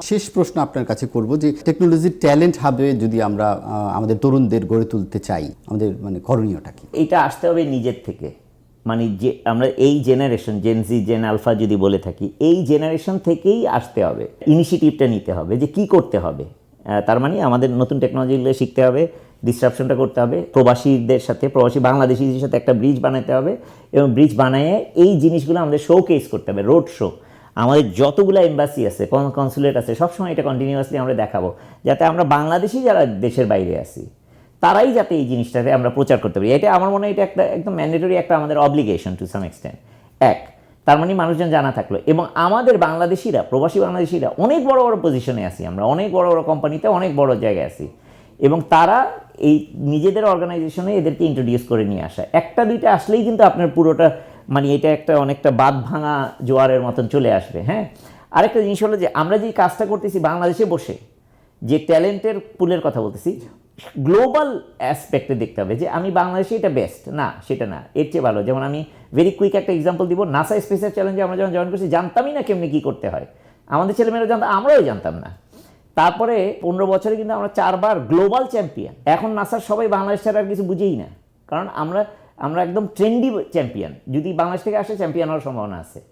শেষ প্রশ্ন আপনার কাছে করব যে টেকনোলজির ট্যালেন্ট হাবে যদি আমরা আমাদের তরুণদের গড়ে তুলতে চাই, আমাদের মানে করণীয়টা কি? এইটা আসতে হবে নিজের থেকে। মানে যে আমরা এই জেনারেশন, জেন জি, জেন আলফা যদি বলে থাকি, এই জেনারেশন থেকেই আসতে হবে, ইনিশিয়েটিভটা নিতে হবে যে কি করতে হবে। তার মানে আমাদের নতুন টেকনোলজিগুলো শিখতে হবে, ডিসরাপশনটা করতে হবে, প্রবাসীদের সাথে, প্রবাসী বাংলাদেশিদের সাথে একটা ব্রিজ বানাতে হবে, এবং ব্রিজ বানিয়ে এই জিনিসগুলো আমাদের শো কেস করতে হবে, রোড শো। আমাদের যতগুলো এম্বাসি আছে, কনসুলেট আছে, সবসময় এটা কন্টিনিউয়াসলি আমরা দেখাবো, যাতে আমরা বাংলাদেশি যারা দেশের বাইরে আছি তারাই যাতে এই জিনিসটাকে আমরা প্রচার করতে পারি। এটা আমার মনে হয় এটা একটা একদম ম্যান্ডেটরি একটা আমাদের অব্লিগেশন টু সাম এক্সটেন্ট। তার মানে মানুষজন জানা থাকলো, এবং আমাদের বাংলাদেশিরা, প্রবাসী বাংলাদেশিরা অনেক বড় বড় পজিশনে আছি, আমরা অনেক বড় বড় কোম্পানিতে অনেক বড় জায়গায় আছি, এবং তারা এই নিজেদের অর্গানাইজেশনে এদেরকে ইন্ট্রোডিউস করে নিয়ে আসা। একটা দুইটা আসলেই কিন্তু আপনার পুরোটা মানে এটা একটা অনেকটা বাঁধ ভাঙা জোয়ারের মতন চলে আসবে। হ্যাঁ, আরেকটা জিনিস হলো যে আমরা যে কাজটা করতেছি বাংলাদেশে বসে, যে ট্যালেন্টের পুলের কথা বলতেছি, গ্লোবাল অ্যাসপেক্টে দেখতে হবে যে আমি বাংলাদেশে এটা বেস্ট না, সেটা না, এর চেয়ে ভালো। যেমন আমি ভেরি কুইক একটা এক্সাম্পল দিব, নাসা স্পেসের চ্যালেঞ্জে আমরা যখন জয়েন করছি জানতামই না কেমনি কী করতে হয়, আমাদের ছেলেমেয়েরা জানতাম, আমরাও জানতাম না। তারপরে 15 বছরে কিন্তু আমরা 4 বার গ্লোবাল চ্যাম্পিয়ন। এখন নাসার সবাই বাংলাদেশ ছাড়া আর কিছু বুঝেই না, কারণ আমরা একদম ট্রেন্ডি চ্যাম্পিয়ন। যদি বাংলাদেশ থেকে আসে চ্যাম্পিয়ন হওয়ার সম্ভাবনা আছে।